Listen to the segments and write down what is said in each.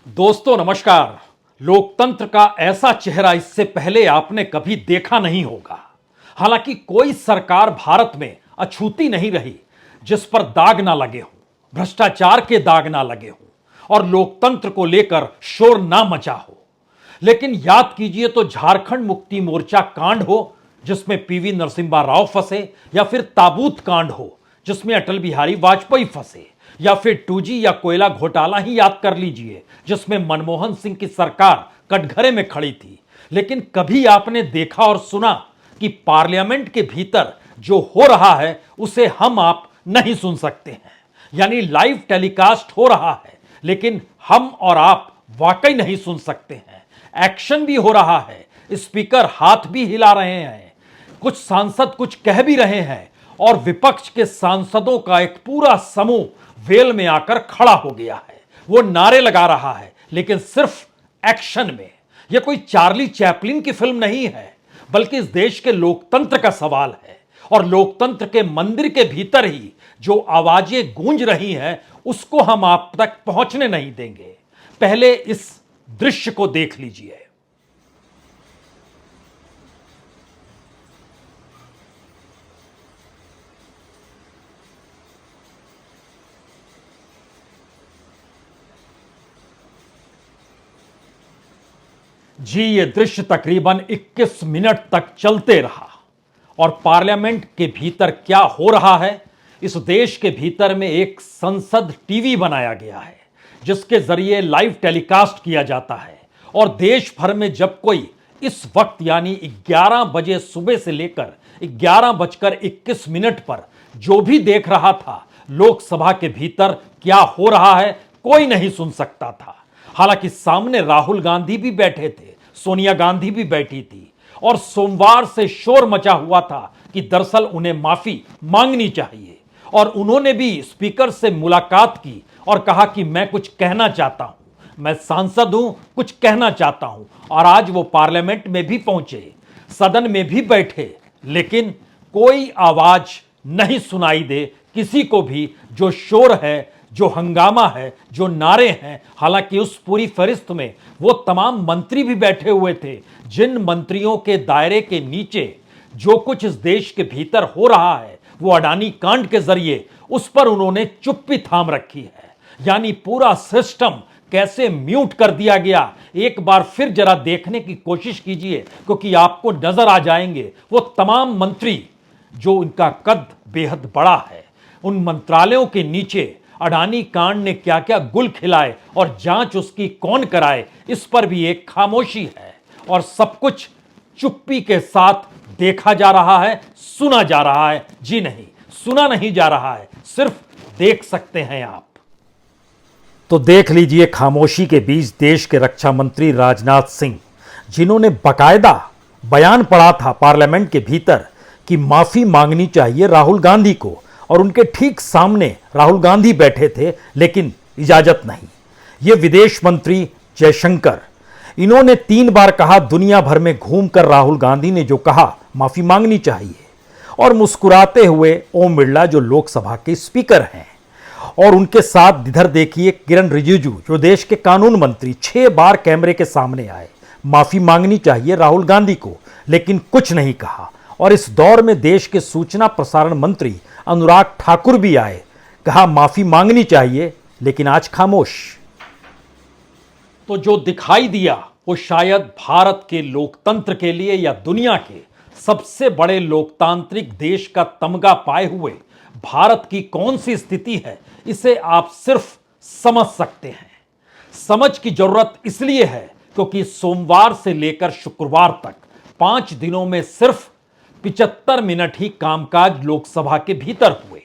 दोस्तों नमस्कार। लोकतंत्र का ऐसा चेहरा इससे पहले आपने कभी देखा नहीं होगा। हालांकि कोई सरकार भारत में अछूती नहीं रही जिस पर दाग ना लगे हों, भ्रष्टाचार के दाग ना लगे हों और लोकतंत्र को लेकर शोर ना मचा हो। लेकिन याद कीजिए तो झारखंड मुक्ति मोर्चा कांड हो जिसमें पीवी नरसिम्हा राव फंसे, या फिर ताबूत कांड हो जिसमें अटल बिहारी वाजपेयी फंसे, या फिर 2G या कोयला घोटाला ही याद कर लीजिए जिसमें मनमोहन सिंह की सरकार कटघरे में खड़ी थी। लेकिन कभी आपने देखा और सुना कि पार्लियामेंट के भीतर जो हो रहा है उसे हम आप नहीं सुन सकते हैं? यानी लाइव टेलीकास्ट हो रहा है लेकिन हम और आप वाकई नहीं सुन सकते हैं। एक्शन भी हो रहा है, स्पीकर हाथ भी हिला रहे हैं, कुछ सांसद कुछ कह भी रहे हैं और विपक्ष के सांसदों का एक पूरा समूह वेल में आकर खड़ा हो गया है। वो नारे लगा रहा है लेकिन सिर्फ एक्शन में। यह कोई चार्ली चैपलिन की फिल्म नहीं है बल्कि इस देश के लोकतंत्र का सवाल है। और लोकतंत्र के मंदिर के भीतर ही जो आवाजें गूंज रही हैं उसको हम आप तक पहुंचने नहीं देंगे। पहले इस दृश्य को देख लीजिए। जी, ये दृश्य तकरीबन 21 मिनट तक चलते रहा। और पार्लियामेंट के भीतर क्या हो रहा है, इस देश के भीतर में एक संसद टीवी बनाया गया है जिसके जरिए लाइव टेलीकास्ट किया जाता है। और देश भर में जब कोई इस वक्त यानी 11 बजे सुबह से लेकर 11:21 पर जो भी देख रहा था लोकसभा के भीतर क्या हो रहा है, कोई नहीं सुन सकता था। हालांकि सामने राहुल गांधी भी बैठे थे, सोनिया गांधी भी बैठी थी और सोमवार से शोर मचा हुआ था कि दरअसल उन्हें माफी मांगनी चाहिए। और उन्होंने भी स्पीकर से मुलाकात की और कहा कि मैं कुछ कहना चाहता हूं, मैं सांसद हूं, कुछ कहना चाहता हूं। और आज वो पार्लियामेंट में भी पहुंचे, सदन में भी बैठे, लेकिन कोई आवाज नहीं सुनाई दे किसी को भी। जो शोर है, जो हंगामा है, जो नारे हैं, हालांकि उस पूरी फहरिस्त में वो तमाम मंत्री भी बैठे हुए थे जिन मंत्रियों के दायरे के नीचे जो कुछ इस देश के भीतर हो रहा है वो अडानी कांड के जरिए उस पर उन्होंने चुप्पी थाम रखी है। यानी पूरा सिस्टम कैसे म्यूट कर दिया गया, एक बार फिर जरा देखने की कोशिश कीजिए क्योंकि आपको नजर आ जाएंगे वो तमाम मंत्री जो उनका कद बेहद बड़ा है। उन मंत्रालयों के नीचे अडानी कांड ने क्या क्या गुल खिलाए और जांच उसकी कौन कराए, इस पर भी एक खामोशी है। और सब कुछ चुप्पी के साथ देखा जा रहा है, सुना जा रहा है। जी नहीं, सुना नहीं जा रहा है, सिर्फ देख सकते हैं आप। तो देख लीजिए खामोशी के बीच देश के रक्षा मंत्री राजनाथ सिंह, जिन्होंने बकायदा बयान पढ़ा था पार्लियामेंट के भीतर कि माफी मांगनी चाहिए राहुल गांधी को, और उनके ठीक सामने राहुल गांधी बैठे थे लेकिन इजाजत नहीं। ये विदेश मंत्री जयशंकर, इन्होंने 3 बार कहा, दुनिया भर में घूमकर राहुल गांधी ने जो कहा माफी मांगनी चाहिए। और मुस्कुराते हुए ओम बिरला जो लोकसभा के स्पीकर हैं, और उनके साथ इधर देखिए किरण रिजिजू जो देश के कानून मंत्री, 6 बार कैमरे के सामने आए, माफी मांगनी चाहिए राहुल गांधी को, लेकिन कुछ नहीं कहा। और इस दौर में देश के सूचना प्रसारण मंत्री अनुराग ठाकुर भी आए, कहा माफी मांगनी चाहिए, लेकिन आज खामोश। तो जो दिखाई दिया वो शायद भारत के लोकतंत्र के लिए या दुनिया के सबसे बड़े लोकतांत्रिक देश का तमगा पाए हुए भारत की कौन सी स्थिति है, इसे आप सिर्फ समझ सकते हैं। समझ की जरूरत इसलिए है क्योंकि सोमवार से लेकर शुक्रवार तक 5 दिनों में सिर्फ 75 मिनट ही कामकाज लोकसभा के भीतर हुए।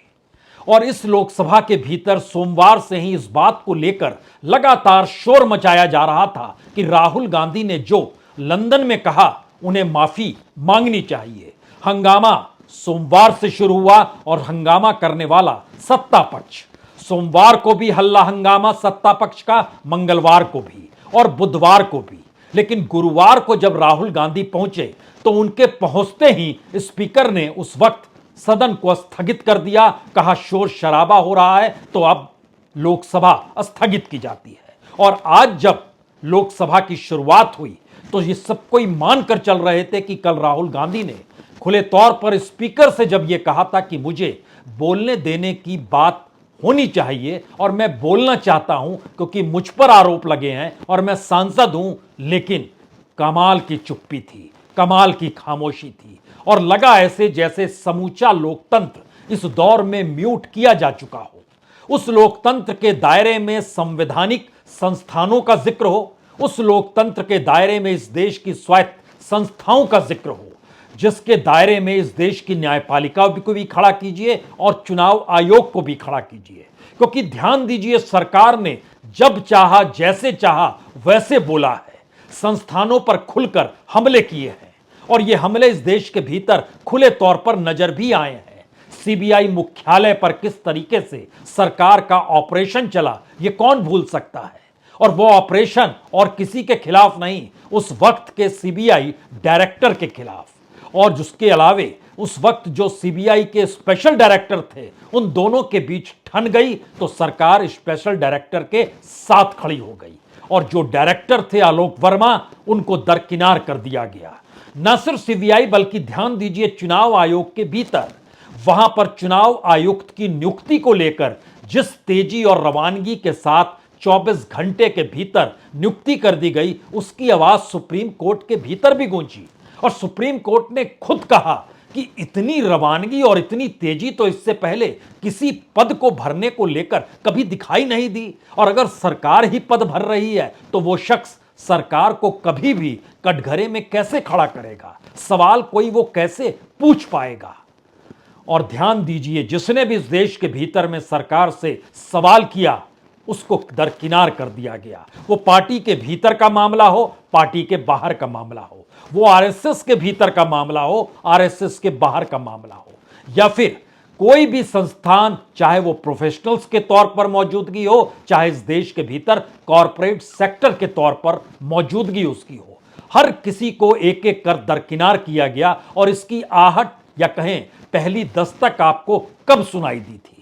और इस लोकसभा के भीतर सोमवार से ही इस बात को लेकर लगातार शोर मचाया जा रहा था कि राहुल गांधी ने जो लंदन में कहा उन्हें माफी मांगनी चाहिए। हंगामा सोमवार से शुरू हुआ और हंगामा करने वाला सत्ता पक्ष। सोमवार को भी हल्ला हंगामा सत्ता पक्ष का, मंगलवार को भी और बुधवार को भी। लेकिन गुरुवार को जब राहुल गांधी पहुंचे तो उनके पहुंचते ही स्पीकर ने उस वक्त सदन को स्थगित कर दिया। कहा शोर शराबा हो रहा है तो अब लोकसभा स्थगित की जाती है। और आज जब लोकसभा की शुरुआत हुई तो ये सब कोई मानकर चल रहे थे कि कल राहुल गांधी ने खुले तौर पर स्पीकर से जब यह कहा था कि मुझे बोलने देने की बात होनी चाहिए और मैं बोलना चाहता हूं क्योंकि मुझ पर आरोप लगे हैं और मैं सांसद हूं, लेकिन कमाल की चुप्पी थी, कमाल की खामोशी थी और लगा ऐसे जैसे समूचा लोकतंत्र इस दौर में म्यूट किया जा चुका हो। उस लोकतंत्र के दायरे में संवैधानिक संस्थानों का जिक्र हो, उस लोकतंत्र के दायरे में इस देश की स्वायत्त संस्थाओं का जिक्र हो, जिसके दायरे में इस देश की न्यायपालिका को भी खड़ा कीजिए और चुनाव आयोग को भी खड़ा कीजिए। क्योंकि ध्यान दीजिए, सरकार ने जब चाहा जैसे चाहा वैसे बोला है, संस्थानों पर खुलकर हमले किए हैं और ये हमले इस देश के भीतर खुले तौर पर नजर भी आए हैं। सीबीआई मुख्यालय पर किस तरीके से सरकार का ऑपरेशन चला, ये कौन भूल सकता है। और वो ऑपरेशन और किसी के खिलाफ नहीं, उस वक्त के सीबीआई डायरेक्टर के खिलाफ, और जिसके अलावे उस वक्त जो सीबीआई के स्पेशल डायरेक्टर थे, उन दोनों के बीच ठन गई तो सरकार स्पेशल डायरेक्टर के साथ खड़ी हो गई और जो डायरेक्टर थे आलोक वर्मा, उनको दरकिनार कर दिया गया। न सिर्फ सीबीआई बल्कि ध्यान दीजिए, चुनाव आयोग के भीतर, वहां पर चुनाव आयुक्त की नियुक्ति को लेकर जिस तेजी और रवानगी के साथ 24 घंटे के भीतर नियुक्ति कर दी गई, उसकी आवाज सुप्रीम कोर्ट के भीतर भी गूंजी और सुप्रीम कोर्ट ने खुद कहा कि इतनी रवानगी और इतनी तेजी तो इससे पहले किसी पद को भरने को लेकर कभी दिखाई नहीं दी। और अगर सरकार ही पद भर रही है तो वो शख्स सरकार को कभी भी कटघरे में कैसे खड़ा करेगा, सवाल कोई वो कैसे पूछ पाएगा। और ध्यान दीजिए, जिसने भी इस देश के भीतर में सरकार से सवाल किया उसको दरकिनार कर दिया गया। वो पार्टी के भीतर का मामला हो, पार्टी के बाहर का मामला हो, वो आरएसएस के भीतर का मामला हो, आरएसएस के बाहर का मामला हो, या फिर कोई भी संस्थान, चाहे वो प्रोफेशनल्स के तौर पर मौजूदगी हो, चाहे इस देश के भीतर कॉरपोरेट सेक्टर के तौर पर मौजूदगी उसकी हो, हर किसी को एक एक कर दरकिनार किया गया। और इसकी आहट या कहें पहली दस्तक आपको कब सुनाई दी थी?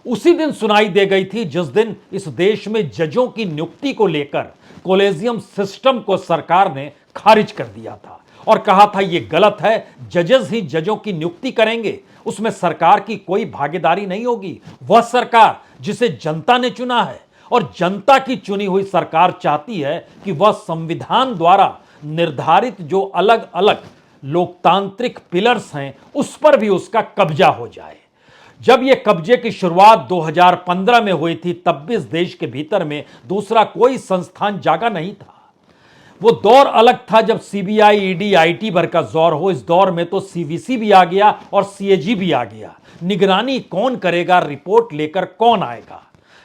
उसी दिन सुनाई दे गई थी जिस दिन इस देश में जजों की नियुक्ति को लेकर कॉलेजियम सिस्टम को सरकार ने खारिज कर दिया था और कहा था यह गलत है, जजेस ही जजों की नियुक्ति करेंगे, उसमें सरकार की कोई भागीदारी नहीं होगी। वह सरकार जिसे जनता ने चुना है और जनता की चुनी हुई सरकार चाहती है कि वह संविधान द्वारा निर्धारित जो अलग अलग लोकतांत्रिक पिलर्स हैं उस पर भी उसका कब्जा हो जाए। जब यह कब्जे की शुरुआत 2015 में हुई थी, तब भी इस देश के भीतर में दूसरा कोई संस्थान जागा नहीं था। वो दौर अलग था जब सीबीआई, ईडी, आईटी भर का जोर हो। इस दौर में तो सीवीसी भी आ गया और सीएजी भी आ गया। निगरानी कौन करेगा, रिपोर्ट लेकर कौन आएगा,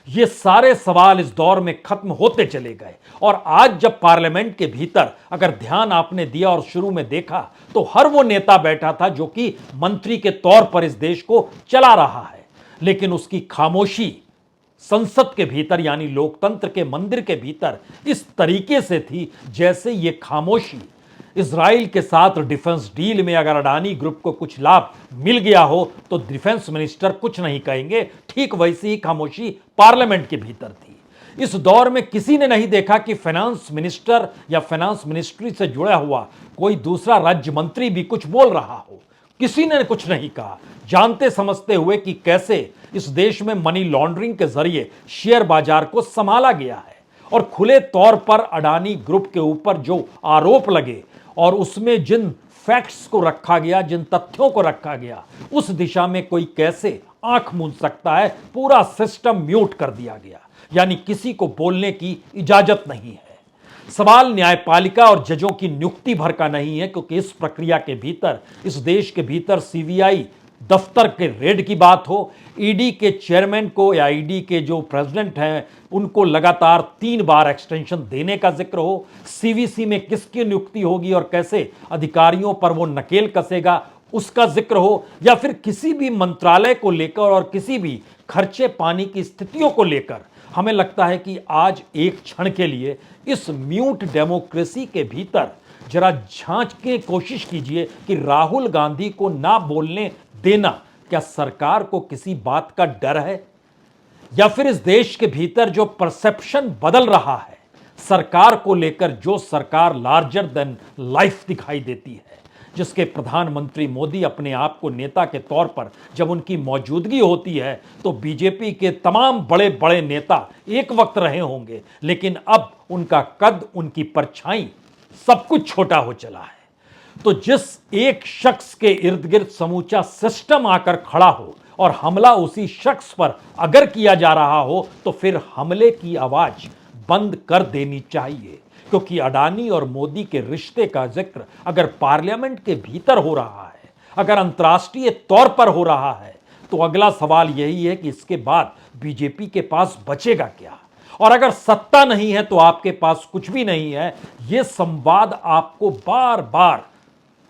ये सारे सवाल इस दौर में खत्म होते चले गए। और आज जब पार्लियामेंट के भीतर अगर ध्यान आपने दिया और शुरू में देखा तो हर वो नेता बैठा था जो कि मंत्री के तौर पर इस देश को चला रहा है, लेकिन उसकी खामोशी संसद के भीतर यानी लोकतंत्र के मंदिर के भीतर इस तरीके से थी जैसे ये खामोशी इजराइल के साथ डिफेंस डील में अगर अडानी ग्रुप को कुछ लाभ मिल गया हो तो डिफेंस मिनिस्टर कुछ नहीं कहेंगे, ठीक वैसी ही खामोशी पार्लियामेंट के भीतर थी। इस दौर में किसी ने नहीं देखा कि फाइनेंस मिनिस्टर या फाइनेंस मिनिस्ट्री से जुड़ा हुआ कोई दूसरा राज्य मंत्री भी कुछ बोल रहा हो, किसी ने कुछ नहीं कहा, जानते समझते हुए कि कैसे इस देश में मनी लॉन्ड्रिंग के जरिए शेयर बाजार को संभाला गया है। और खुले तौर पर अडानी ग्रुप के ऊपर जो आरोप लगे और उसमें जिन फैक्ट्स को रखा गया, जिन तथ्यों को रखा गया, उस दिशा में कोई कैसे आंख मूंद सकता है। पूरा सिस्टम म्यूट कर दिया गया, यानी किसी को बोलने की इजाजत नहीं है। सवाल न्यायपालिका और जजों की नियुक्ति भर का नहीं है, क्योंकि इस प्रक्रिया के भीतर, इस देश के भीतर सीबीआई दफ्तर के रेड की बात हो, ईडी के चेयरमैन को या ईडी के जो प्रेसिडेंट हैं उनको लगातार 3 बार एक्सटेंशन देने का जिक्र हो, सीवीसी में किसकी नियुक्ति होगी और कैसे अधिकारियों पर वो नकेल कसेगा उसका जिक्र हो, या फिर किसी भी मंत्रालय को लेकर और किसी भी खर्चे पानी की स्थितियों को लेकर, हमें लगता है कि आज एक क्षण के लिए इस म्यूट डेमोक्रेसी के भीतर जरा झांक के कोशिश कीजिए कि राहुल गांधी को ना बोलने देना क्या सरकार को किसी बात का डर है, या फिर इस देश के भीतर जो परसेप्शन बदल रहा है सरकार को लेकर जो सरकार लार्जर देन लाइफ दिखाई देती है, जिसके प्रधानमंत्री मोदी अपने आप को नेता के तौर पर जब उनकी मौजूदगी होती है तो बीजेपी के तमाम बड़े बड़े नेता एक वक्त रहे होंगे, लेकिन अब उनका कद, उनकी परछाई, सब कुछ छोटा हो चला है। तो जिस एक शख्स के इर्द गिर्द समूचा सिस्टम आकर खड़ा हो और हमला उसी शख्स पर अगर किया जा रहा हो तो फिर हमले की आवाज बंद कर देनी चाहिए, क्योंकि अडानी और मोदी के रिश्ते का जिक्र अगर पार्लियामेंट के भीतर हो रहा है, अगर अंतर्राष्ट्रीय तौर पर हो रहा है, तो अगला सवाल यही है कि इसके बाद बीजेपी के पास बचेगा क्या। और अगर सत्ता नहीं है तो आपके पास कुछ भी नहीं है। यह संवाद आपको बार बार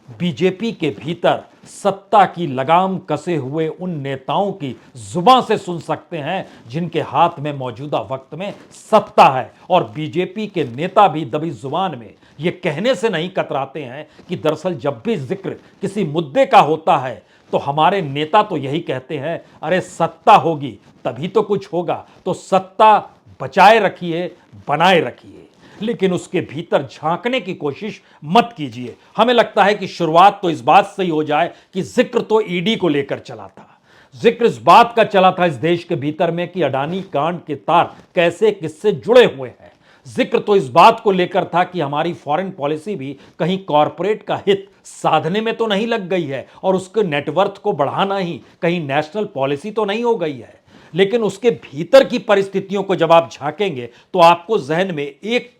बीजेपी के भीतर सत्ता की लगाम कसे हुए उन नेताओं की जुबान से सुन सकते हैं जिनके हाथ में मौजूदा वक्त में सत्ता है। और बीजेपी के नेता भी दबी जुबान में ये कहने से नहीं कतराते हैं कि दरअसल जब भी जिक्र किसी मुद्दे का होता है तो हमारे नेता तो यही कहते हैं, अरे सत्ता होगी तभी तो कुछ होगा, तो सत्ता बचाए रखिए, बनाए रखिए, लेकिन उसके भीतर झांकने की कोशिश मत कीजिए। हमें लगता है कि शुरुआत तो इस बात से ही हो जाए कि जिक्र तो ईडी को लेकर चला था, जिक्र इस बात का चला था इस देश के भीतर में कि अडानी कांड के तार कैसे किससे जुड़े हुए हैं। जिक्र तो इस बात को लेकर था कि हमारी फॉरेन पॉलिसी भी कहीं कॉरपोरेट का हित साधने में तो नहीं लग गई है और उसके नेटवर्थ को बढ़ाना ही कहीं नेशनल पॉलिसी तो नहीं हो गई है। लेकिन उसके भीतर की परिस्थितियों को जब आप झांकेंगे तो आपको जहन में एक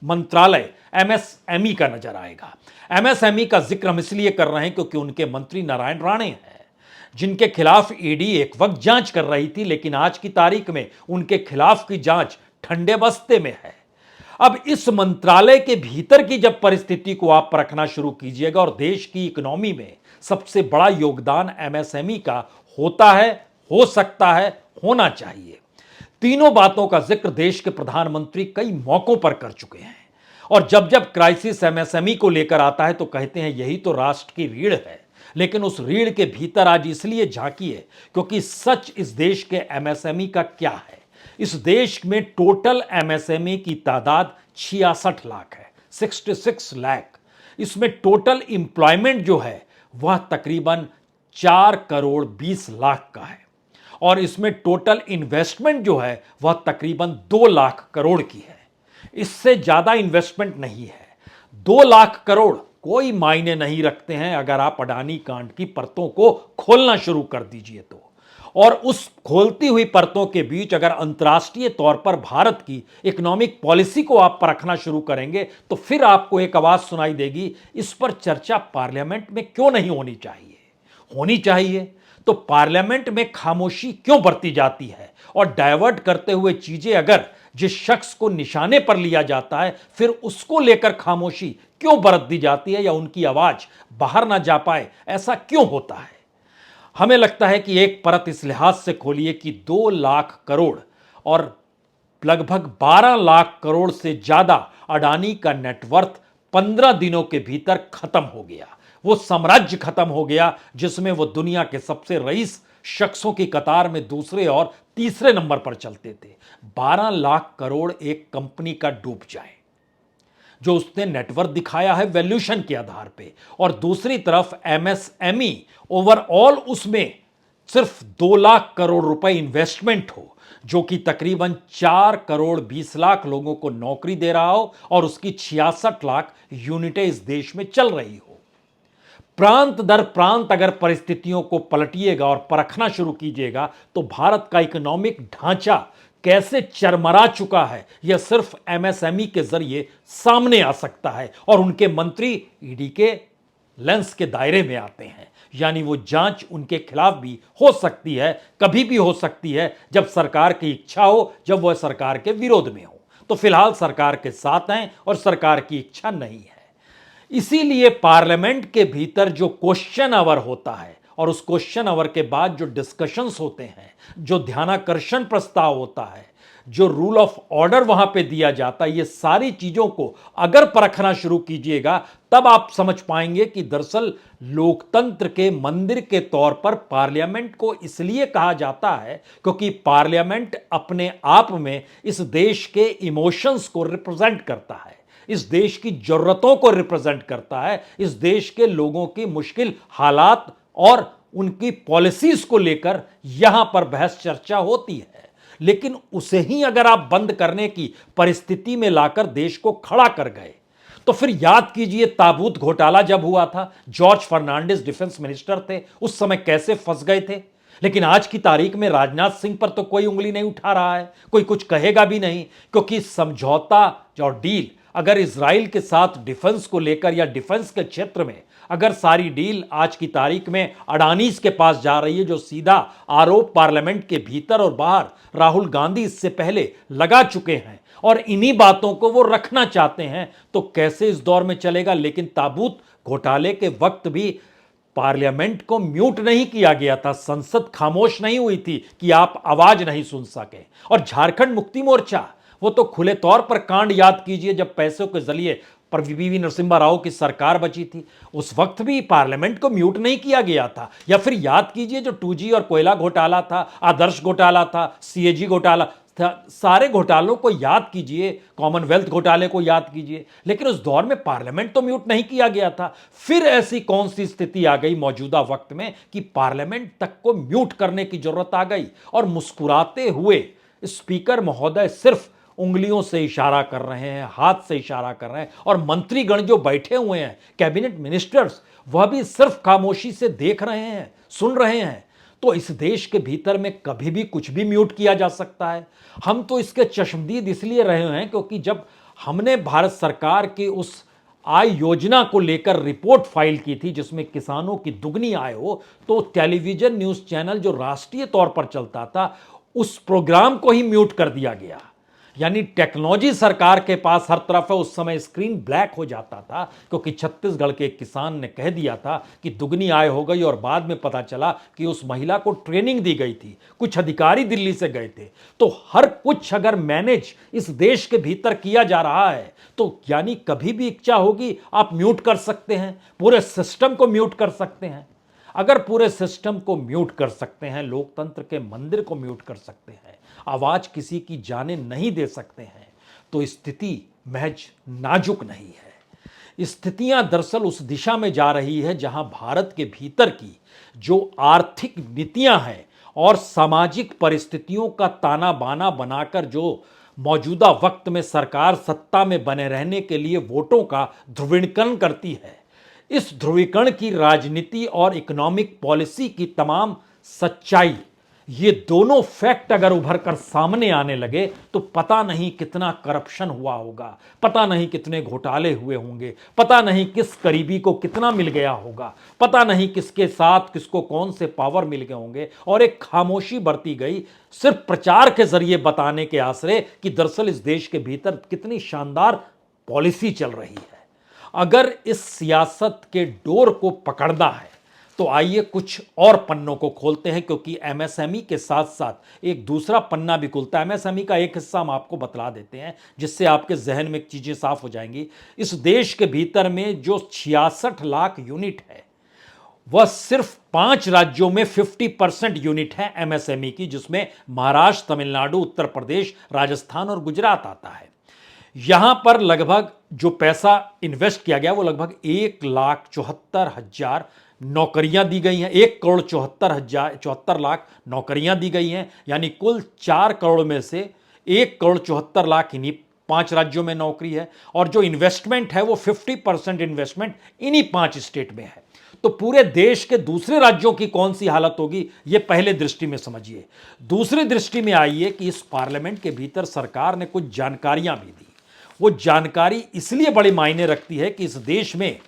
मंत्रालय एमएसएमई का नजर आएगा। एमएसएमई का जिक्र हम इसलिए कर रहे हैं क्योंकि उनके मंत्री नारायण राणे हैं, जिनके खिलाफ ईडी एक वक्त जांच कर रही थी, लेकिन आज की तारीख में उनके खिलाफ की जांच ठंडे बस्ते में है। अब इस मंत्रालय के भीतर की जब परिस्थिति को आप परखना शुरू कीजिएगा और देश की इकोनॉमी में सबसे बड़ा योगदान एमएसएमई का होता है, हो सकता है, होना चाहिए। तीनों बातों का जिक्र देश के प्रधानमंत्री कई मौकों पर कर चुके हैं और जब जब क्राइसिस एमएसएमई को लेकर आता है तो कहते हैं यही तो राष्ट्र की रीढ़ है। लेकिन उस रीढ़ के भीतर आज इसलिए झांकिए क्योंकि सच इस देश के एमएसएमई का क्या है। इस देश में टोटल एमएसएमई की तादाद 66 लाख है, 66 लाख। इसमें टोटल एम्प्लॉयमेंट जो है वह तकरीबन 4 करोड़ 20 लाख का है और इसमें टोटल इन्वेस्टमेंट जो है वह तकरीबन 2 लाख करोड़ की है। इससे ज्यादा इन्वेस्टमेंट नहीं है। 2 लाख करोड़ कोई मायने नहीं रखते हैं अगर आप अडानी कांड की परतों को खोलना शुरू कर दीजिए तो। और उस खोलती हुई परतों के बीच अगर अंतर्राष्ट्रीय तौर पर भारत की इकोनॉमिक पॉलिसी को आप परखना शुरू करेंगे तो फिर आपको एक आवाज सुनाई देगी, इस पर चर्चा पार्लियामेंट में क्यों नहीं होनी चाहिए। होनी चाहिए तो पार्लियामेंट में खामोशी क्यों बरती जाती है और डायवर्ट करते हुए चीजें अगर जिस शख्स को निशाने पर लिया जाता है फिर उसको लेकर खामोशी क्यों बरत दी जाती है या उनकी आवाज बाहर ना जा पाए, ऐसा क्यों होता है। हमें लगता है कि एक परत इस लिहाज से खोलिए कि 2 लाख करोड़ और लगभग 12 लाख करोड़ से ज्यादा अडानी का नेटवर्थ 15 दिनों के भीतर खत्म हो गया। वो साम्राज्य खत्म हो गया जिसमें वो दुनिया के सबसे रईस शख्सों की कतार में दूसरे और तीसरे नंबर पर चलते थे। 12 लाख करोड़ एक कंपनी का डूब जाए जो उसने नेटवर्क दिखाया है वैल्यूएशन के आधार पे, और दूसरी तरफ एमएसएमई ओवरऑल उसमें सिर्फ 2 लाख करोड़ रुपए इन्वेस्टमेंट हो जो कि तकरीबन 4 करोड़ 20 लाख लोगों को नौकरी दे रहा हो और उसकी 66 लाख यूनिटें इस देश में चल रही हो। प्रांत दर प्रांत अगर परिस्थितियों को पलटिएगा और परखना शुरू कीजिएगा तो भारत का इकोनॉमिक ढांचा कैसे चरमरा चुका है यह सिर्फ एमएसएमई के जरिए सामने आ सकता है और उनके मंत्री ईडी के लेंस के दायरे में आते हैं। यानी वो जांच उनके खिलाफ भी हो सकती है, कभी भी हो सकती है जब सरकार की इच्छा हो, जब वह सरकार के विरोध में हो। तो फिलहाल सरकार के साथ हैं और सरकार की इच्छा नहीं है। इसीलिए पार्लियामेंट के भीतर जो क्वेश्चन आवर होता है और उस क्वेश्चन आवर के बाद जो डिस्कशंस होते हैं, जो ध्यानाकर्षण प्रस्ताव होता है, जो रूल ऑफ ऑर्डर वहां पे दिया जाता है, ये सारी चीजों को अगर परखना शुरू कीजिएगा तब आप समझ पाएंगे कि दरअसल लोकतंत्र के मंदिर के तौर पर पार्लियामेंट को इसलिए कहा जाता है क्योंकि पार्लियामेंट अपने आप में इस देश के इमोशंस को रिप्रेजेंट करता है, इस देश की जरूरतों को रिप्रेजेंट करता है, इस देश के लोगों की मुश्किल हालात और उनकी पॉलिसीज को लेकर यहां पर बहस चर्चा होती है। लेकिन उसे ही अगर आप बंद करने की परिस्थिति में लाकर देश को खड़ा कर गए तो फिर याद कीजिए ताबूत घोटाला जब हुआ था, जॉर्ज फर्नांडिस डिफेंस मिनिस्टर थे, उस समय कैसे फंस गए थे। लेकिन आज की तारीख में राजनाथ सिंह पर तो कोई उंगली नहीं उठा रहा है, कोई कुछ कहेगा भी नहीं, क्योंकि समझौता और डील अगर इजराइल के साथ डिफेंस को लेकर या डिफेंस के क्षेत्र में अगर सारी डील आज की तारीख में अडानीज के पास जा रही है, जो सीधा आरोप पार्लियामेंट के भीतर और बाहर राहुल गांधी इससे पहले लगा चुके हैं और इन्हीं बातों को वो रखना चाहते हैं, तो कैसे इस दौर में चलेगा। लेकिन ताबूत घोटाले के वक्त भी पार्लियामेंट को म्यूट नहीं किया गया था, संसद खामोश नहीं हुई थी कि आप आवाज नहीं सुन सके। और झारखंड मुक्ति मोर्चा वो तो खुले तौर पर कांड याद कीजिए, जब पैसों के जरिए पर वीवी नरसिम्हा राव की सरकार बची थी, उस वक्त भी पार्लियामेंट को म्यूट नहीं किया गया था। या फिर याद कीजिए जो 2G और कोयला घोटाला था, आदर्श घोटाला था, CAG घोटाला था, सारे घोटालों को याद कीजिए, कॉमनवेल्थ घोटाले को याद कीजिए, लेकिन उस दौर में पार्लियामेंट तो म्यूट नहीं किया गया था। फिर ऐसी कौन सी स्थिति आ गई मौजूदा वक्त में कि पार्लियामेंट तक को म्यूट करने की जरूरत आ गई। और मुस्कुराते हुए स्पीकर महोदय सिर्फ उंगलियों से इशारा कर रहे हैं, हाथ से इशारा कर रहे हैं, और मंत्रीगण जो बैठे हुए हैं, कैबिनेट मिनिस्टर्स, वह भी सिर्फ खामोशी से देख रहे हैं, सुन रहे हैं। तो इस देश के भीतर में कभी भी कुछ भी म्यूट किया जा सकता है। हम तो इसके चश्मदीद इसलिए रहे हैं क्योंकि जब हमने भारत सरकार की उस आय योजना को लेकर रिपोर्ट फाइल की थी जिसमें किसानों की दुगनी आय हो, तो टेलीविजन न्यूज चैनल जो राष्ट्रीय तौर पर चलता था, उस प्रोग्राम को ही म्यूट कर दिया गया। यानी टेक्नोलॉजी सरकार के पास हर तरफ है, उस समय स्क्रीन ब्लैक हो जाता था क्योंकि छत्तीसगढ़ के एक किसान ने कह दिया था कि दुगनी आय हो गई, और बाद में पता चला कि उस महिला को ट्रेनिंग दी गई थी, कुछ अधिकारी दिल्ली से गए थे। तो हर कुछ अगर मैनेज इस देश के भीतर किया जा रहा है तो यानी कभी भी इच्छा होगी आप म्यूट कर सकते हैं, पूरे सिस्टम को म्यूट कर सकते हैं। अगर पूरे सिस्टम को म्यूट कर सकते हैं, लोकतंत्र के मंदिर को म्यूट कर सकते हैं, आवाज किसी की जाने नहीं दे सकते हैं, तो स्थिति महज नाजुक नहीं है। स्थितियां दरअसल उस दिशा में जा रही है जहां भारत के भीतर की जो आर्थिक नीतियां हैं और सामाजिक परिस्थितियों का ताना बाना बनाकर जो मौजूदा वक्त में सरकार सत्ता में बने रहने के लिए वोटों का ध्रुवीकरण करती है, इस ध्रुवीकरण की राजनीति और इकोनॉमिक पॉलिसी की तमाम सच्चाई, ये दोनों फैक्ट अगर उभर कर सामने आने लगे तो पता नहीं कितना करप्शन हुआ होगा, पता नहीं कितने घोटाले हुए होंगे, पता नहीं किस करीबी को कितना मिल गया होगा, पता नहीं किसके साथ किसको कौन से पावर मिल गए होंगे, और एक खामोशी बरती गई सिर्फ प्रचार के जरिए बताने के आसरे कि दरअसल इस देश के भीतर कितनी शानदार पॉलिसी चल रही है। अगर इस सियासत के डोर को पकड़ना है तो आइए कुछ और पन्नों को खोलते हैं, क्योंकि एमएसएमई के साथ साथ एक दूसरा पन्ना भी खुलता है। एमएसएमई का एक हिस्सा हम आपको बतला देते हैं जिससे आपके जहन में चीजें साफ हो जाएंगी। इस देश के भीतर में जो 66 लाख यूनिट है वह सिर्फ 5 राज्यों में 50% यूनिट है एमएसएमई की, जिसमें महाराष्ट्र, तमिलनाडु, उत्तर प्रदेश, राजस्थान और गुजरात आता है। यहां पर लगभग जो पैसा इन्वेस्ट किया गया वो लगभग 1,74,000 नौकरियां दी गई हैं, 1,74,000 नौकरियां दी गई हैं। यानी कुल 4 करोड़ में से 1,74,00,000 इन्हीं 5 राज्यों में नौकरी है, और जो इन्वेस्टमेंट है वो 50% इन्वेस्टमेंट इन्हीं 5 स्टेट में है। तो पूरे देश के दूसरे राज्यों की कौन सी हालत होगी ये पहले दृष्टि में समझिए। दूसरी दृष्टि में आइए कि इस पार्लियामेंट के भीतर सरकार ने कुछ जानकारियां भी दी। वो जानकारी इसलिए बड़ी मायने रखती है कि इस देश में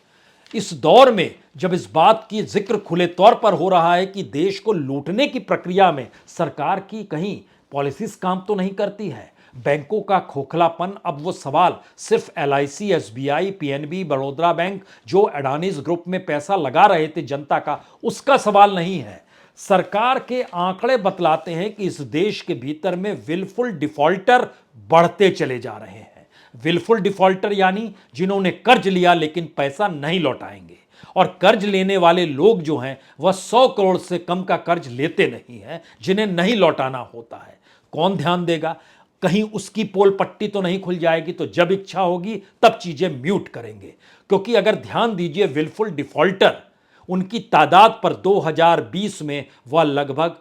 इस दौर में जब इस बात की जिक्र खुले तौर पर हो रहा है कि देश को लूटने की प्रक्रिया में सरकार की कहीं पॉलिसीज काम तो नहीं करती है, बैंकों का खोखलापन, अब वो सवाल सिर्फ LIC, SBI, PNB, Baroda bank जो अडानीज ग्रुप में पैसा लगा रहे थे जनता का, उसका सवाल नहीं है। सरकार के आंकड़े बतलाते हैं कि इस देश के भीतर में विलफुल डिफॉल्टर बढ़ते चले जा रहे हैं। विलफुल डिफॉल्टर यानी जिन्होंने कर्ज लिया लेकिन पैसा नहीं लौटाएंगे, और कर्ज लेने वाले लोग जो हैं वह 100 करोड़ से कम का कर्ज लेते नहीं हैं, जिन्हें नहीं लौटाना होता है। कौन ध्यान देगा? कहीं उसकी पोल पट्टी तो नहीं खुल जाएगी, तो जब इच्छा होगी तब चीजें म्यूट करेंगे। क्योंकि अगर ध्यान दीजिए, विलफुल डिफॉल्टर उनकी तादाद पर 2020 में वह लगभग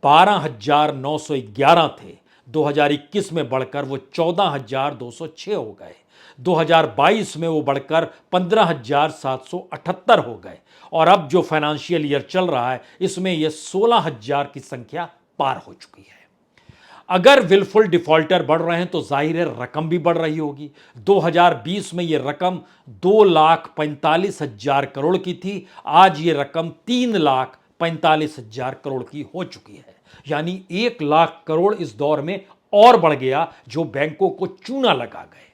12,911 थे। 2021 में बढ़कर वो 14,206 हो गए। 2022 में वो बढ़कर 15,778 हो गए, और अब जो फाइनेंशियल ईयर चल रहा है इसमें ये 16,000 की संख्या पार हो चुकी है। अगर विलफुल डिफॉल्टर बढ़ रहे हैं तो जाहिर है रकम भी बढ़ रही होगी। 2020 में ये रकम 2,45,000 करोड़ की थी, आज ये रकम 3,45,000 करोड़ की हो चुकी है। यानी 1,00,000 करोड़ इस दौर में और बढ़ गया, जो बैंकों को चूना लगा गए।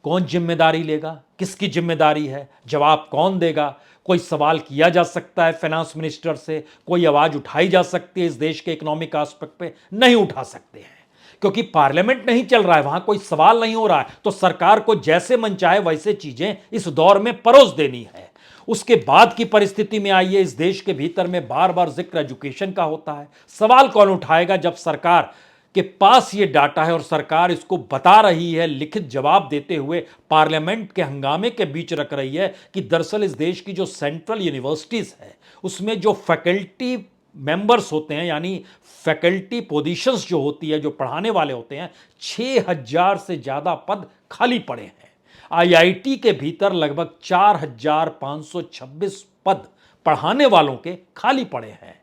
कौन जिम्मेदारी लेगा? किसकी जिम्मेदारी है? जवाब कौन देगा? कोई सवाल किया जा सकता है फाइनेंस मिनिस्टर से, कोई आवाज उठाई जा सकती है इस देश के इकोनॉमिक एस्पेक्ट पे? नहीं उठा सकते हैं, क्योंकि पार्लियामेंट नहीं चल रहा है, वहां कोई सवाल नहीं हो रहा है। तो सरकार को जैसे मन चाहे वैसे चीजें इस दौर में परोस देनी है। उसके बाद की परिस्थिति में आइए, इस देश के भीतर में बार बार जिक्र एजुकेशन का होता है। सवाल कौन उठाएगा जब सरकार के पास ये डाटा है और सरकार इसको बता रही है, लिखित जवाब देते हुए पार्लियामेंट के हंगामे के बीच रख रही है कि दरअसल इस देश की जो सेंट्रल यूनिवर्सिटीज है उसमें जो फैकल्टी मेंबर्स होते हैं, यानी फैकल्टी पोजीशंस जो होती है, जो पढ़ाने वाले होते हैं, 6,000 से ज्यादा पद खाली पड़े हैं। आईआईटी के भीतर लगभग 4,526 पद पढ़ाने वालों के खाली पड़े हैं।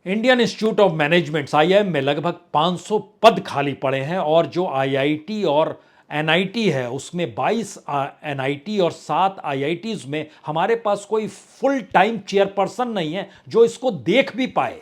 Indian institute of management IIM में लगभग 500 पद खाली पड़े हैं, और जो आईआईटी और एनआईटी है उसमें 22 एनआईटी और 7 आईआईटीज में हमारे पास कोई फुल टाइम चेयरपर्सन नहीं है जो इसको देख भी पाए।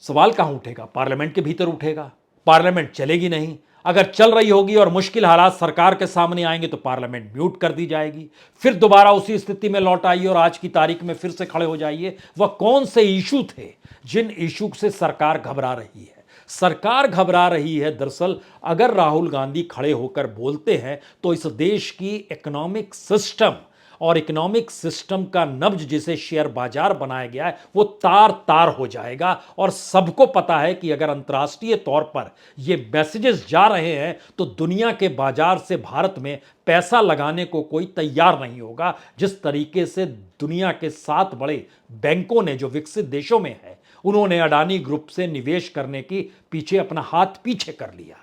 सवाल कहां उठेगा? पार्लियामेंट के भीतर उठेगा। पार्लियामेंट चलेगी नहीं। अगर चल रही होगी और मुश्किल हालात सरकार के सामने आएंगे तो पार्लियामेंट म्यूट कर दी जाएगी, फिर दोबारा उसी स्थिति में लौट आइए और आज की तारीख में फिर से खड़े हो जाइए। वह कौन से इशू थे जिन इशू से सरकार घबरा रही है? सरकार घबरा रही है दरअसल, अगर राहुल गांधी खड़े होकर बोलते हैं तो इस देश की इकोनॉमिक सिस्टम और इकोनॉमिक सिस्टम का नब्ज जिसे शेयर बाजार बनाया गया है वो तार तार हो जाएगा। और सबको पता है कि अगर अंतर्राष्ट्रीय तौर पर ये मैसेजेस जा रहे हैं तो दुनिया के बाजार से भारत में पैसा लगाने को कोई तैयार नहीं होगा। जिस तरीके से दुनिया के 7 बड़े बैंकों ने, जो विकसित देशों में है, उन्होंने अडानी ग्रुप से निवेश करने की पीछे अपना हाथ पीछे कर लिया।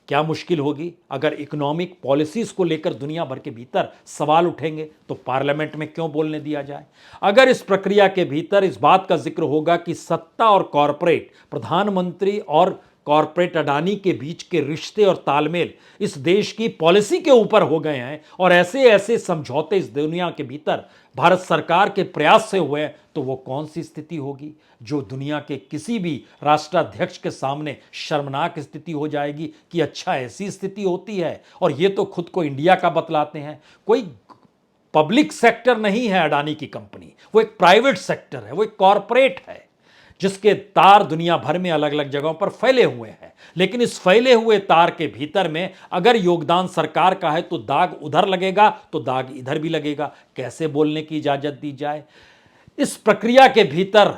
क्या मुश्किल होगी अगर इकोनॉमिक पॉलिसीज को लेकर दुनिया भर के भीतर सवाल उठेंगे तो पार्लियामेंट में क्यों बोलने दिया जाए? अगर इस प्रक्रिया के भीतर इस बात का जिक्र होगा कि सत्ता और कॉरपोरेट, प्रधानमंत्री और कॉरपोरेट अडानी के बीच के रिश्ते और तालमेल इस देश की पॉलिसी के ऊपर हो गए हैं और ऐसे ऐसे समझौते इस दुनिया के भीतर भारत सरकार के प्रयास से हुए, तो वो कौन सी स्थिति होगी जो दुनिया के किसी भी राष्ट्राध्यक्ष के सामने शर्मनाक स्थिति हो जाएगी कि अच्छा ऐसी स्थिति होती है। और ये तो खुद को इंडिया का बतलाते हैं। कोई पब्लिक सेक्टर नहीं है अडानी की कंपनी, वो एक प्राइवेट सेक्टर है, वो एक कॉरपोरेट है जिसके तार दुनिया भर में अलग अलग जगहों पर फैले हुए हैं। लेकिन इस फैले हुए तार के भीतर में अगर योगदान सरकार का है तो दाग उधर लगेगा तो दाग इधर भी लगेगा। कैसे बोलने की इजाजत दी जाए? इस प्रक्रिया के भीतर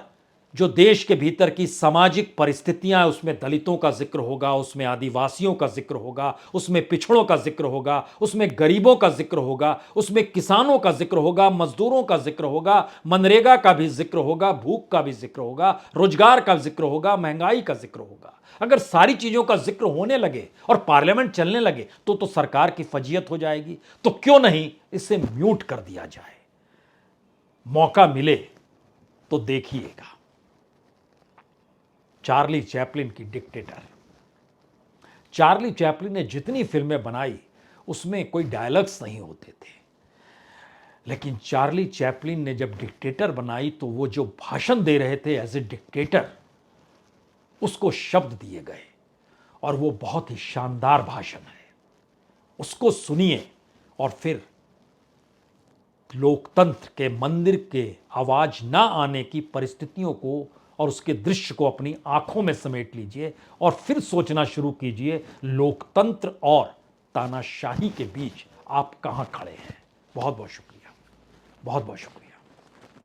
जो देश के भीतर की सामाजिक परिस्थितियां, उसमें दलितों का जिक्र होगा, उसमें आदिवासियों का जिक्र होगा, उसमें पिछड़ों का जिक्र होगा, उसमें गरीबों का जिक्र होगा, उसमें किसानों का जिक्र होगा, मजदूरों का जिक्र होगा, मनरेगा का भी जिक्र होगा, भूख का भी जिक्र होगा, रोजगार का जिक्र होगा, महंगाई का जिक्र होगा। अगर सारी चीजों का जिक्र होने लगे और पार्लियामेंट चलने लगे तो सरकार की फजीयत हो जाएगी। तो क्यों नहीं इसे म्यूट कर दिया जाए? मौका मिले तो देखिएगा। चार्ली चैपलिन की डिक्टेटर। चार्ली चैपलिन ने जितनी फिल्में बनाई उसमें कोई डायलॉग्स नहीं होते थे, लेकिन चार्ली चैपलिन ने जब डिक्टेटर बनाई तो वो जो भाषण दे रहे थे एज ए डिक्टेटर, उसको शब्द दिए गए और वो बहुत ही शानदार भाषण है। उसको सुनिए और फिर लोकतंत्र के मंदिर के आवाज ना आने की परिस्थितियों को और उसके दृश्य को अपनी आंखों में समेट लीजिए और फिर सोचना शुरू कीजिए लोकतंत्र और तानाशाही के बीच आप कहां खड़े हैं। बहुत बहुत शुक्रिया, बहुत बहुत शुक्रिया।